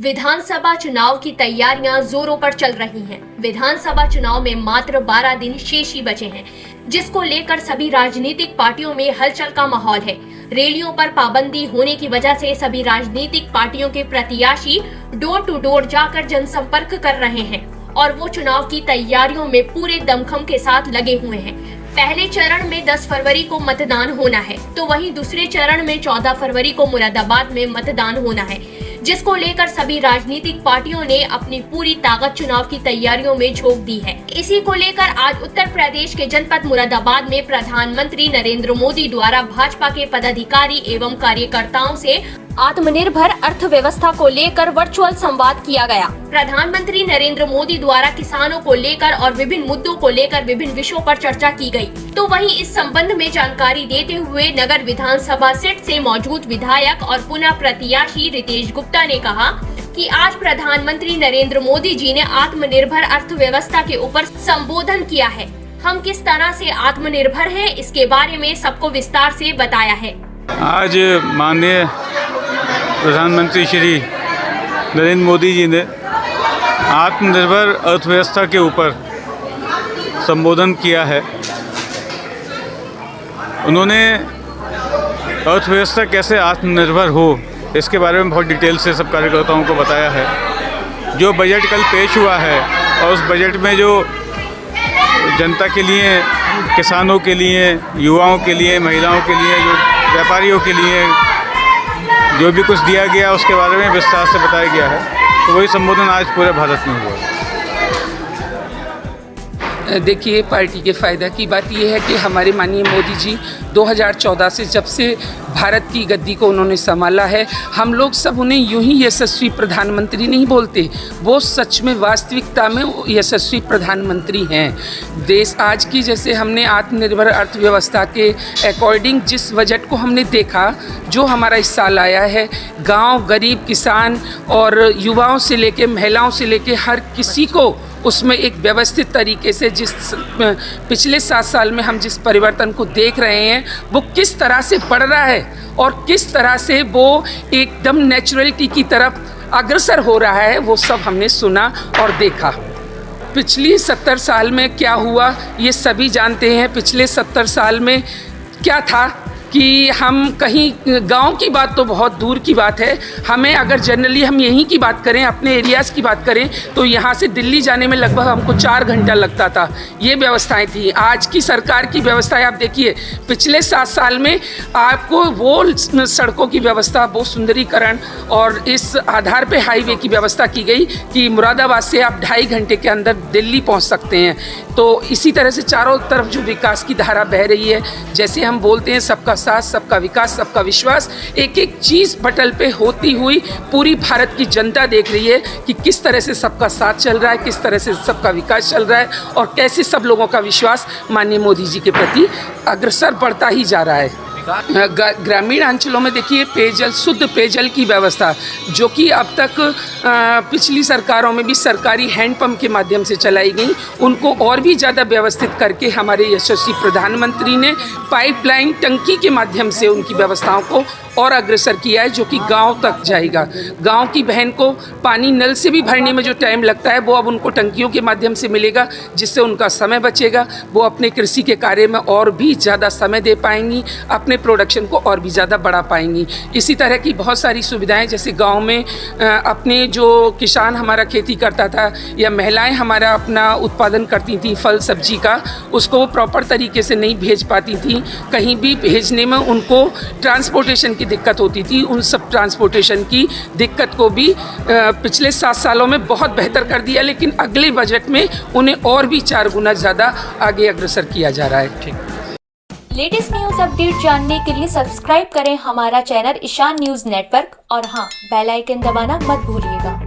विधानसभा चुनाव की तैयारियां जोरों पर चल रही हैं। विधानसभा चुनाव में मात्र 12 दिन शेष ही बचे हैं, जिसको लेकर सभी राजनीतिक पार्टियों में हलचल का माहौल है। रैलियों पर पाबंदी होने की वजह से सभी राजनीतिक पार्टियों के प्रत्याशी डोर टू डोर जाकर जनसंपर्क कर रहे हैं और वो चुनाव की तैयारियों में पूरे दमखम के साथ लगे हुए हैं। पहले चरण में 10 फरवरी को मतदान होना है, तो वहीं दूसरे चरण में 14 फरवरी को मुरादाबाद में मतदान होना है, जिसको लेकर सभी राजनीतिक पार्टियों ने अपनी पूरी ताकत चुनाव की तैयारियों में झोंक दी है। इसी को लेकर आज उत्तर प्रदेश के जनपद मुरादाबाद में प्रधानमंत्री नरेंद्र मोदी द्वारा भाजपा के पदाधिकारी एवं कार्यकर्ताओं से आत्मनिर्भर अर्थव्यवस्था को लेकर वर्चुअल संवाद किया गया। प्रधानमंत्री नरेंद्र मोदी द्वारा किसानों को लेकर और विभिन्न मुद्दों को लेकर विभिन्न विषयों पर चर्चा की गई। तो वहीं इस संबंध में जानकारी देते हुए नगर विधानसभा सीट से मौजूद विधायक और पुनः प्रत्याशी रितेश गुप्ता ने कहा कि आज प्रधानमंत्री नरेंद्र मोदी जी ने आत्मनिर्भर अर्थव्यवस्था के ऊपर संबोधन किया है। हम किस तरह से आत्मनिर्भर हैं, इसके बारे में सबको विस्तार से बताया है। आज माननीय प्रधानमंत्री श्री नरेंद्र मोदी जी ने आत्मनिर्भर अर्थव्यवस्था के ऊपर संबोधन किया है। उन्होंने अर्थव्यवस्था कैसे आत्मनिर्भर हो इसके बारे में बहुत डिटेल से सब कार्यकर्ताओं को बताया है। जो बजट कल पेश हुआ है और उस बजट में जो जनता के लिए, किसानों के लिए, युवाओं के लिए, महिलाओं के लिए, जो व्यापारियों के लिए जो भी कुछ दिया गया उसके बारे में विस्तार से बताया गया है। तो वही संबोधन आज पूरे भारत में हुआ। देखिए, पार्टी के फ़ायदा की बात यह है कि हमारे माननीय मोदी जी 2014 से जब से भारत की गद्दी को उन्होंने संभाला है, हम लोग सब उन्हें यूं ही यशस्वी प्रधानमंत्री नहीं बोलते, वो सच में वास्तविकता में यशस्वी प्रधानमंत्री हैं। देश आज की, जैसे हमने आत्मनिर्भर अर्थव्यवस्था के अकॉर्डिंग जिस बजट को हमने देखा, जो हमारा इस साल आया है, गांव, गरीब, किसान और युवाओं से लेके महिलाओं से लेके हर किसी को उसमें एक व्यवस्थित तरीके से जिस पिछले 7 साल में हम जिस परिवर्तन को देख रहे हैं, वो किस तरह से बढ़ रहा है और किस तरह से वो एकदम नेचुरलिटी की तरफ अग्रसर हो रहा है, वो सब हमने सुना और देखा। पिछली 70 साल में क्या हुआ ये सभी जानते हैं। पिछले 70 साल में क्या था कि हम कहीं, गांव की बात तो बहुत दूर की बात है, हमें अगर जनरली हम यहीं की बात करें, अपने एरियाज़ की बात करें, तो यहाँ से दिल्ली जाने में लगभग हमको 4 घंटा लगता था। ये व्यवस्थाएं थी। आज की सरकार की व्यवस्थाएं आप देखिए, पिछले 7 साल में आपको वो सड़कों की व्यवस्था, वो सुंदरीकरण और इस आधार पे हाईवे की व्यवस्था की गई कि मुरादाबाद से आप 2.5 घंटे के अंदर दिल्ली पहुँच सकते हैं। तो इसी तरह से चारों तरफ जो विकास की धारा बह रही है, जैसे हम बोलते हैं सबका साथ, सबका विकास, सबका विश्वास, एक एक चीज़ पटल पे होती हुई पूरी भारत की जनता देख रही है कि किस तरह से सबका साथ चल रहा है, किस तरह से सबका विकास चल रहा है और कैसे सब लोगों का विश्वास माननीय मोदी जी के प्रति अग्रसर बढ़ता ही जा रहा है। ग्रामीण अंचलों में देखिए, पेयजल, शुद्ध पेयजल की व्यवस्था जो कि अब तक पिछली सरकारों में भी सरकारी हैंडपंप के माध्यम से चलाई गई, उनको और भी ज़्यादा व्यवस्थित करके हमारे यशस्वी प्रधानमंत्री ने पाइपलाइन, टंकी के माध्यम से उनकी व्यवस्थाओं को और अग्रसर किया है, जो कि गांव तक जाएगा। गांव की बहन को पानी नल से भी भरने में जो टाइम लगता है, वो अब उनको टंकियों के माध्यम से मिलेगा, जिससे उनका समय बचेगा। वो अपने कृषि के कार्य में और भी ज़्यादा समय दे पाएंगी, अपने प्रोडक्शन को और भी ज़्यादा बढ़ा पाएंगी। इसी तरह की बहुत सारी सुविधाएं, जैसे गांव में अपने जो किसान हमारा खेती करता था या महिलाएं हमारा अपना उत्पादन करती थी फल सब्जी का, उसको वो प्रॉपर तरीके से नहीं भेज पाती थी। कहीं भी भेजने में उनको ट्रांसपोर्टेशन की दिक्कत होती थी। उन सब ट्रांसपोर्टेशन की दिक्कत को भी पिछले 7 सालों में बहुत बेहतर कर दिया, लेकिन अगले बजट में उन्हें और भी 4 गुना ज़्यादा आगे अग्रसर किया जा रहा है। ठीक। लेटेस्ट न्यूज अपडेट जानने के लिए सब्सक्राइब करें हमारा चैनल ईशान न्यूज नेटवर्क और हाँ, बेल आइकन दबाना मत भूलिएगा।